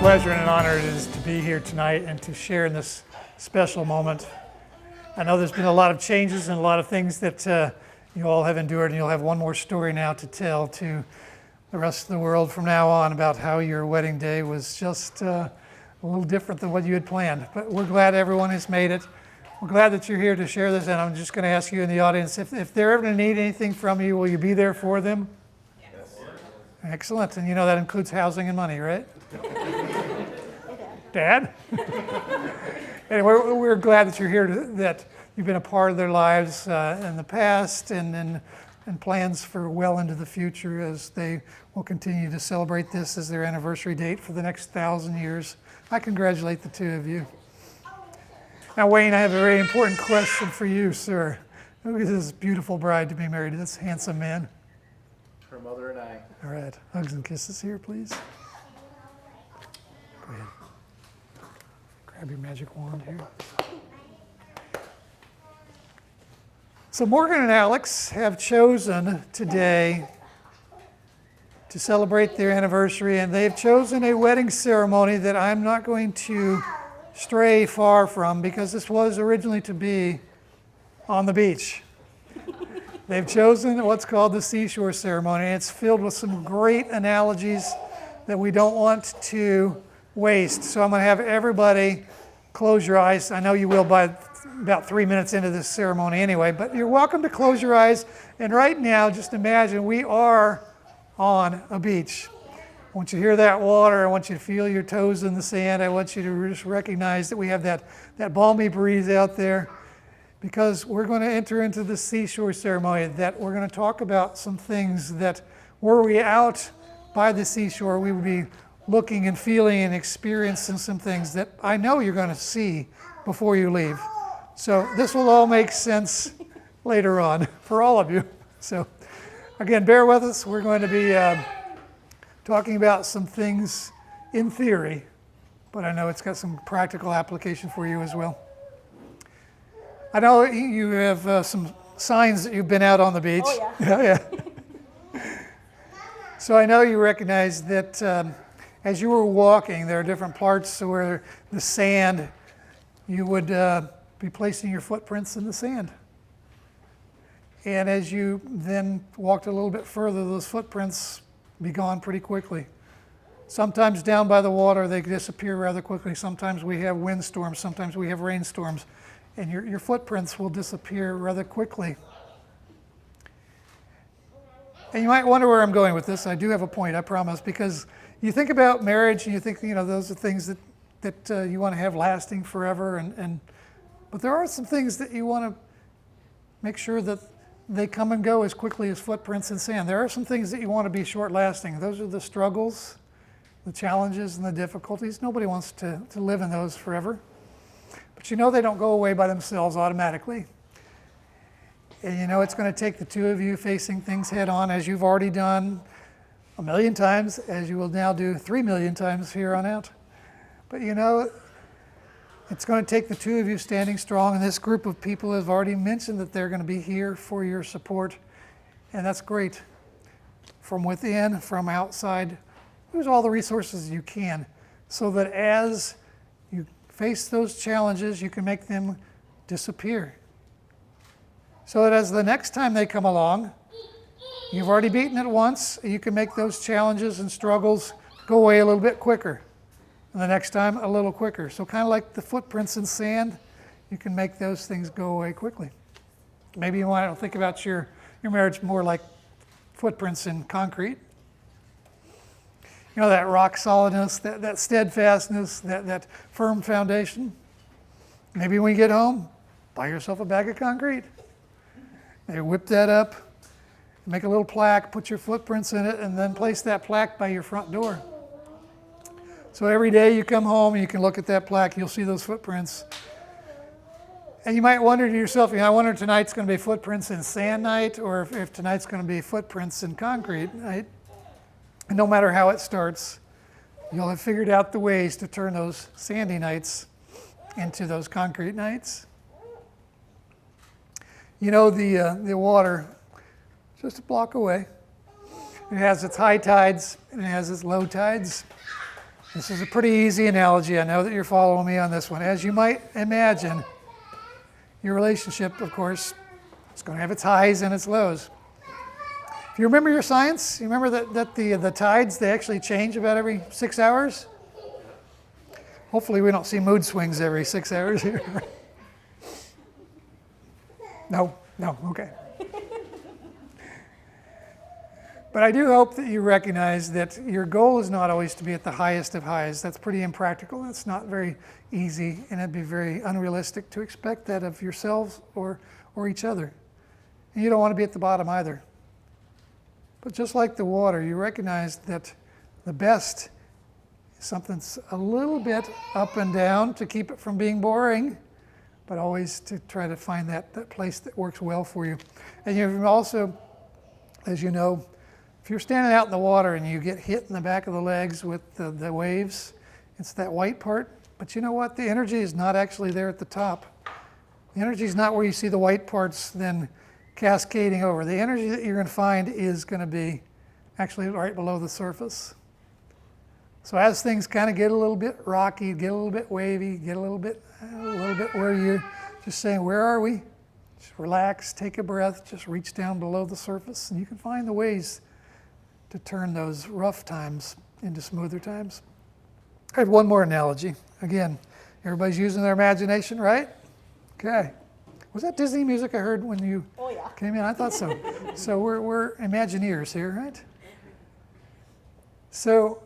Pleasure and an honor it is to be here tonight and to share in this special moment. I know there's been a lot of changes and a lot of things that you all have endured, and you'll have one more story now to tell to the rest of the world from now on about how your wedding day was just a little different than what you had planned. But we're glad everyone has made it. We're glad that you're here to share this, and I'm just going to ask you in the audience, if they're ever going to need anything from you, will you be there for them? Yes. Excellent. And you know that includes housing and money, right? Dad? Anyway, we're glad that you're here, that you've been a part of their lives in the past and plans for well into the future as they will continue to celebrate this as their anniversary date for the next 1,000 years. I congratulate the two of you. Now, Wayne, I have a very important question for you, sir. Who is this beautiful bride to be married to, this handsome man? Her mother and I. All right. Hugs and kisses here, please. Go ahead. Grab your magic wand here. So Morgan and Alex have chosen today to celebrate their anniversary, and they've chosen a wedding ceremony that I'm not going to stray far from because this was originally to be on the beach. They've chosen what's called the seashore ceremony. It's filled with some great analogies that we don't want to waste. So I'm going to have everybody close your eyes. I know you will by about 3 minutes into this ceremony anyway, but you're welcome to close your eyes. And right now, just imagine we are on a beach. I want you to hear that water. I want you to feel your toes in the sand. I want you to just recognize that we have that balmy breeze out there, because we're going to enter into the seashore ceremony, that we're going to talk about some things that were we out by the seashore, we would be looking and feeling and experiencing some things that I know you're going to see before you leave. So this will all make sense later on for all of you. So again, bear with us. We're going to be talking about some things in theory, but I know it's got some practical application for you as well. I know you have some signs that you've been out on the beach. Oh, yeah. So I know you recognize that as you were walking, there are different parts where the sand, you would be placing your footprints in the sand. And as you then walked a little bit further, those footprints be gone pretty quickly. Sometimes down by the water, they disappear rather quickly. Sometimes we have windstorms, sometimes we have rainstorms, and your footprints will disappear rather quickly. And you might wonder where I'm going with this. I do have a point, I promise, because you think about marriage and you think, those are things that you want to have lasting forever, but there are some things that you want to make sure that they come and go as quickly as footprints in sand. There are some things that you want to be short lasting. Those are the struggles, the challenges, and the difficulties. Nobody wants to live in those forever. But they don't go away by themselves automatically. And it's going to take the two of you facing things head on, as you've already done 1 million times, as you will now do 3 million times here on out. But it's going to take the two of you standing strong, and this group of people have already mentioned that they're going to be here for your support, and that's great. From within, from outside, use all the resources you can, so that as you face those challenges, you can make them disappear. So that as the next time they come along, you've already beaten it once, you can make those challenges and struggles go away a little bit quicker. And the next time, a little quicker. So kind of like the footprints in sand, you can make those things go away quickly. Maybe you want to think about your marriage more like footprints in concrete. You know, that rock solidness, that steadfastness, that firm foundation. Maybe when you get home, buy yourself a bag of concrete. Maybe whip that up, make a little plaque, put your footprints in it, and then place that plaque by your front door. So every day you come home and you can look at that plaque, you'll see those footprints. And you might wonder to yourself, I wonder if tonight's going to be footprints in sand night or if tonight's going to be footprints in concrete night. And no matter how it starts, you'll have figured out the ways to turn those sandy nights into those concrete nights. You know, the water, just a block away. It has its high tides and it has its low tides. This is a pretty easy analogy. I know that you're following me on this one. As you might imagine, your relationship, of course, is going to have its highs and its lows. If you remember your science, you remember that the tides, they actually change about every 6 hours? Hopefully we don't see mood swings every 6 hours here. No, okay. But I do hope that you recognize that your goal is not always to be at the highest of highs. That's pretty impractical. That's not very easy, and it'd be very unrealistic to expect that of yourselves or each other. And you don't want to be at the bottom either. But just like the water, you recognize that the best is something that's a little bit up and down to keep it from being boring, but always to try to find that place that works well for you. And you've also, as you know, if you're standing out in the water and you get hit in the back of the legs with the waves, it's that white part. But you know what? The energy is not actually there at the top. The energy is not where you see the white parts then cascading over. The energy that you're going to find is going to be actually right below the surface. So as things kind of get a little bit rocky, get a little bit wavy, get a little bit where you're just saying, where are we? Just relax, take a breath, just reach down below the surface, and you can find the ways to turn those rough times into smoother times. I have one more analogy. Again, everybody's using their imagination, right? Okay. Was that Disney music I heard when you came in? I thought so. So we're Imagineers here, right? So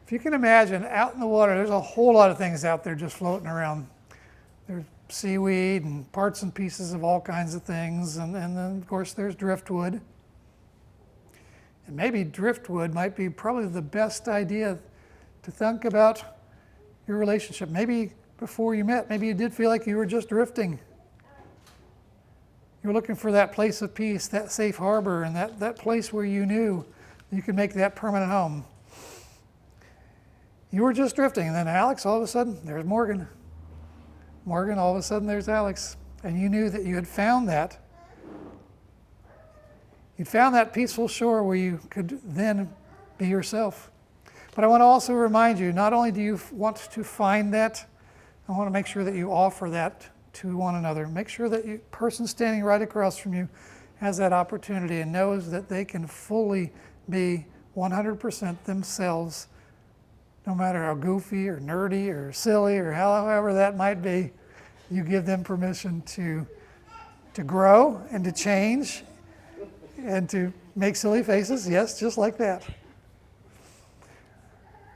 if you can imagine, out in the water, there's a whole lot of things out there just floating around. There's seaweed and parts and pieces of all kinds of things, and then, of course, there's driftwood. And maybe driftwood might be probably the best idea to think about your relationship. Maybe before you met, maybe you did feel like you were just drifting. You were looking for that place of peace, that safe harbor, and that place where you knew you could make that permanent home. You were just drifting, and then Alex, all of a sudden, there's Morgan. Morgan, all of a sudden, there's Alex. And you knew that you had found that. You'd found that peaceful shore where you could then be yourself. But I want to also remind you, not only do you want to find that, I want to make sure that you offer that to one another. Make sure that the person standing right across from you has that opportunity and knows that they can fully be 100% themselves, no matter how goofy or nerdy or silly or however that might be. You give them permission to grow and to change and to make silly faces, yes, just like that.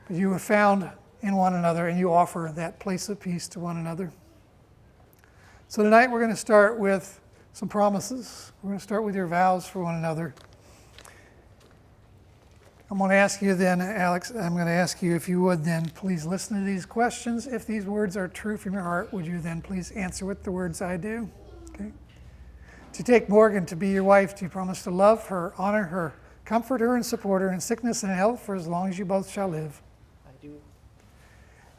But you have found in one another and you offer that place of peace to one another. So tonight we're going to start with some promises. We're going to start with your vows for one another. I'm going to ask you then, Alex, I'm going to ask you if you would then please listen to these questions. If these words are true from your heart, would you then please answer with the words I do? Okay. To take Morgan to be your wife, do you promise to love her, honor her, comfort her, and support her in sickness and health for as long as you both shall live? I do.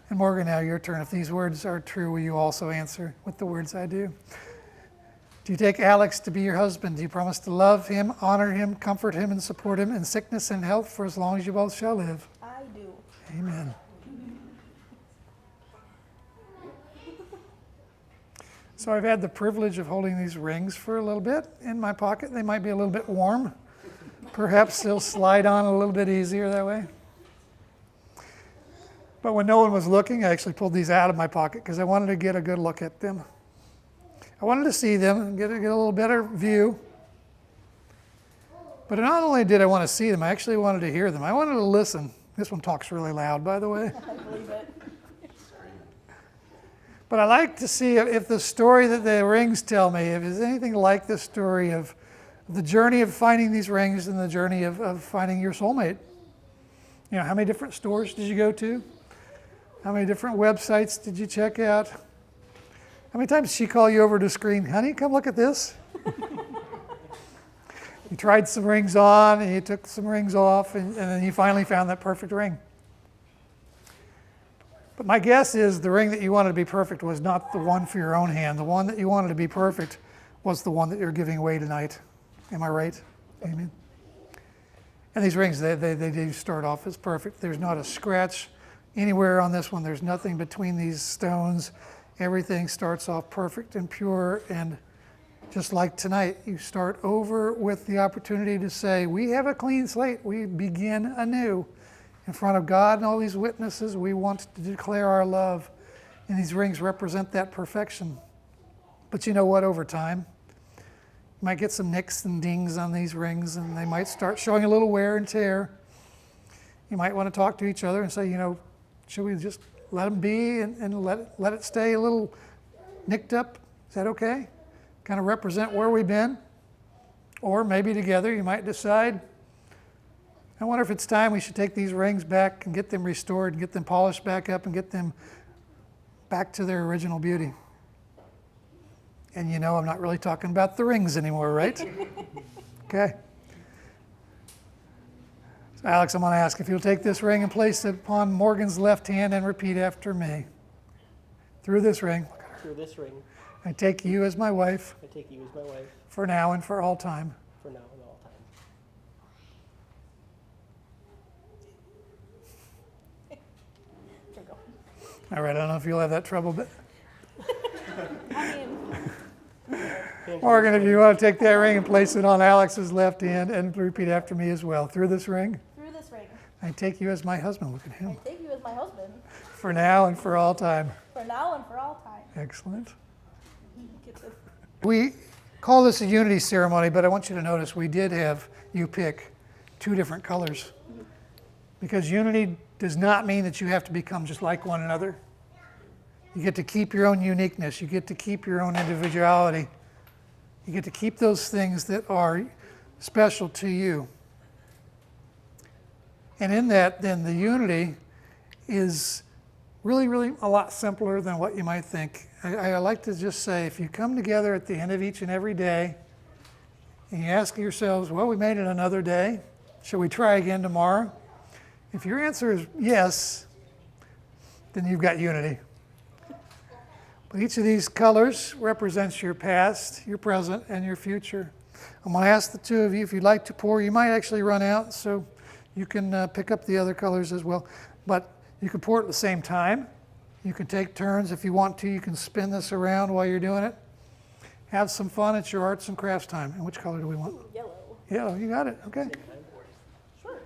And Morgan, now your turn. If these words are true, will you also answer with the words I do? Do you take Alex to be your husband? Do you promise to love him, honor him, comfort him, and support him in sickness and health for as long as you both shall live? I do. Amen. So I've had the privilege of holding these rings for a little bit in my pocket. They might be a little bit warm. Perhaps they'll slide on a little bit easier that way. But when no one was looking, I actually pulled these out of my pocket because I wanted to get a good look at them. I wanted to see them and get a little better view. But not only did I want to see them, I actually wanted to hear them. I wanted to listen. This one talks really loud, by the way. I believe it. But I like to see if the story that the rings tell me, if it's anything like the story of the journey of finding these rings and the journey of finding your soulmate. You know, how many different stores did you go to? How many different websites did you check out? How many times did she call you over to the screen? Honey, come look at this. You tried some rings on and you took some rings off and then you finally found that perfect ring. But my guess is the ring that you wanted to be perfect was not the one for your own hand. The one that you wanted to be perfect was the one that you're giving away tonight. Am I right? Amen. And these rings, they do start off as perfect. There's not a scratch anywhere on this one. There's nothing between these stones. Everything starts off perfect and pure. And just like tonight, you start over with the opportunity to say, we have a clean slate. We begin anew. In front of God and all these witnesses, we want to declare our love. And these rings represent that perfection. But you know what, over time, you might get some nicks and dings on these rings, and they might start showing a little wear and tear. You might want to talk to each other and say, you know, should we just let them be and let it stay a little nicked up? Is that okay? Kind of represent where we've been? Or maybe together you might decide, I wonder if it's time we should take these rings back and get them restored and get them polished back up and get them back to their original beauty. And you know I'm not really talking about the rings anymore, right? Okay. So Alex, I'm going to ask if you'll take this ring and place it upon Morgan's left hand and repeat after me. Through this ring, Through this ring, I take you as my wife I take you as my wife for now and for all time. for now and all time. There you go. All right, I don't know if you'll have that trouble, but I mean, Morgan, if you want to take that ring and place it on Alex's left hand and repeat after me as well. Through this ring, through this ring, I take you as my husband. Look at I him. take you as my husband For now and for all time. for now and for all time. Excellent. Gets it. We call this a unity ceremony, but I want you to notice we did have you pick two different colors. Because unity does not mean that you have to become just like one another. You get to keep your own uniqueness. You get to keep your own individuality. You get to keep those things that are special to you. And in that, then the unity is really, really a lot simpler than what you might think. I like to just say, if you come together at the end of each and every day, and you ask yourselves, well, we made it another day. Shall we try again tomorrow? If your answer is yes, then you've got unity. But each of these colors represents your past, your present, and your future. I'm going to ask the two of you, if you'd like to pour, you might actually run out, so you can pick up the other colors as well. But you can pour it at the same time. You can take turns if you want to. You can spin this around while you're doing it. Have some fun. It's your arts and crafts time. And which color do we want? Yellow. Yellow, you got it. Okay. Sure.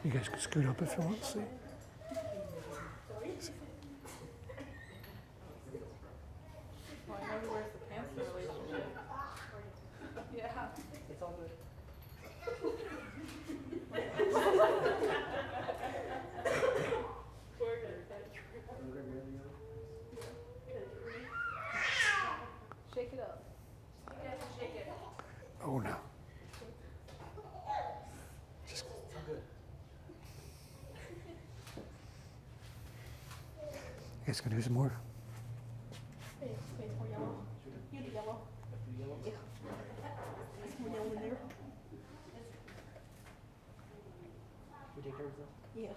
You guys can scoot up if you want to see. Well, I know who wears the pants in a relationship. Yeah. It's all good. Shake it up. Oh, no. Just, you guys can do some more? Wait, more yellow. You do yellow. Yeah. There's more yellow in there. We take turns though. Yeah.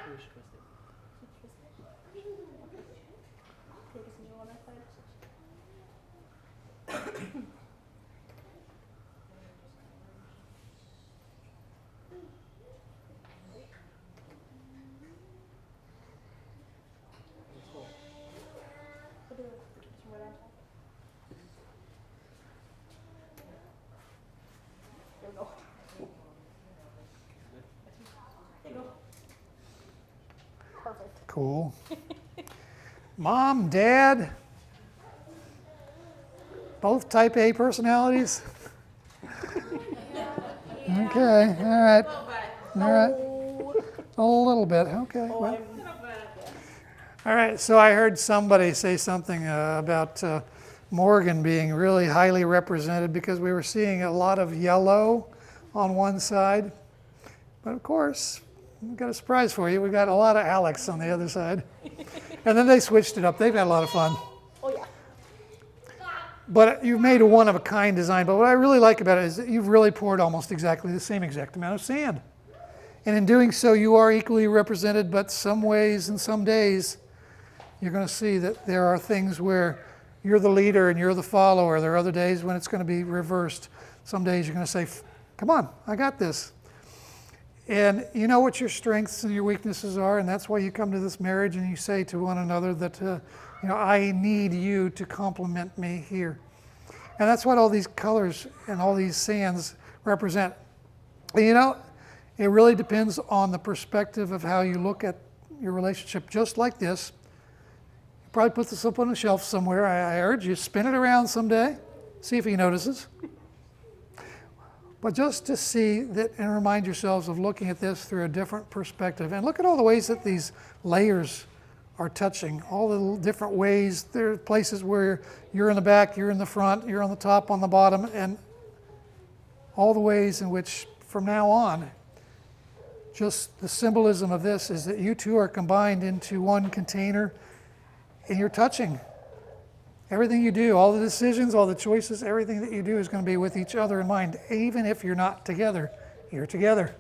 We should twist it. Take us new on that side. cool. Mom, Dad, both type A personalities? Okay, all right. All right. A little bit, okay. Well. All right, so I heard somebody say something about Morgan being really highly represented because we were seeing a lot of yellow on one side. But of course, we've got a surprise for you. We've got a lot of Alex on the other side. And then they switched it up. They've had a lot of fun. Oh, yeah. But you've made a one-of-a-kind design. But what I really like about it is that you've really poured almost exactly the same exact amount of sand. And in doing so, you are equally represented, but some ways and some days, you're going to see that there are things where you're the leader and you're the follower. There are other days when it's going to be reversed. Some days you're going to say, come on, I got this. And you know what your strengths and your weaknesses are, and that's why you come to this marriage and you say to one another that, I need you to complement me here. And that's what all these colors and all these sands represent. And it really depends on the perspective of how you look at your relationship, just like this. You probably put this up on a shelf somewhere. I urge you, spin it around someday, see if he notices. But just to see that and remind yourselves of looking at this through a different perspective. And look at all the ways that these layers are touching, all the different ways. There are places where you're in the back, you're in the front, you're on the top, on the bottom, and all the ways in which from now on, just the symbolism of this is that you two are combined into one container and you're touching. Everything you do, all the decisions, all the choices, everything that you do is going to be with each other in mind. Even if you're not together, you're together.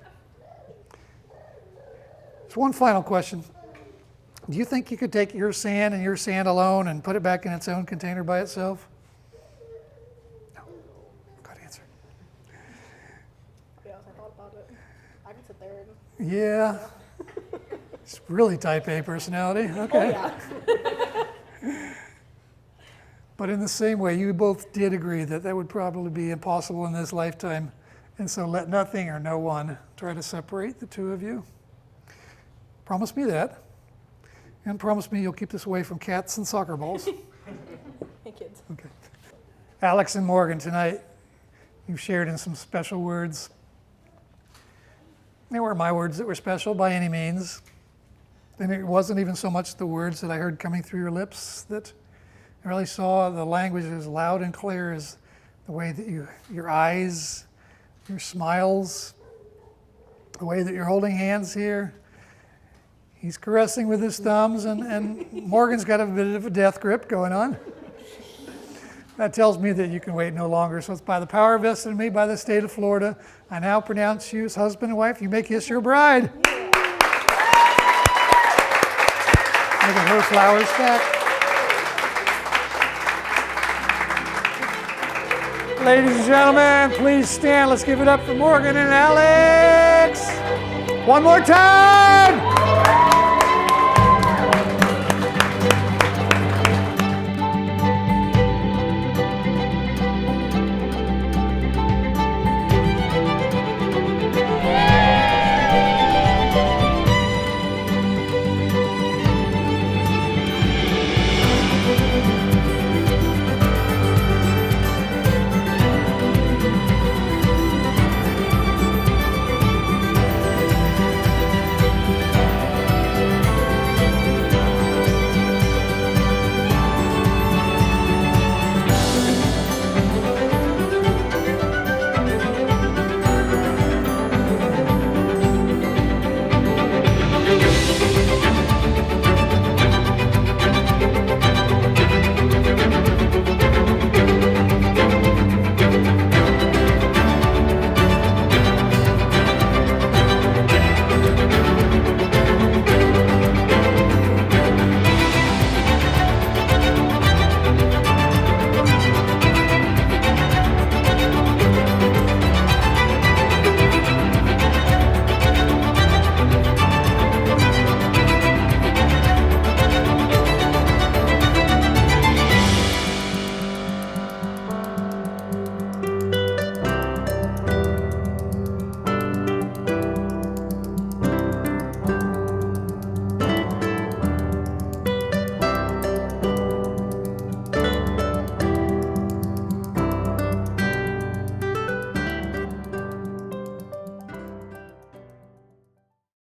There's one final question. Do you think you could take your sand and your sand alone and put it back in its own container by itself? No. Good answer. Yeah, I thought about it. I could sit there and... Yeah. It's really type A personality. Okay. Oh, yeah. But in the same way, you both did agree that that would probably be impossible in this lifetime. And so let nothing or no one try to separate the two of you. Promise me that. And promise me you'll keep this away from cats and soccer balls. Hey, kids. Okay. Alex and Morgan, tonight, you've shared in some special words. They weren't my words that were special by any means. And it wasn't even so much the words that I heard coming through your lips that I really saw the language as loud and clear as the way that your eyes, your smiles, the way that you're holding hands here. He's caressing with his thumbs, and Morgan's got a bit of a death grip going on. That tells me that you can wait no longer. So it's by the power vested in me by the state of Florida, I now pronounce you as husband and wife. You may kiss your bride. Making her flowers back. Ladies and gentlemen, please stand. Let's give it up for Morgan and Alex. One more time.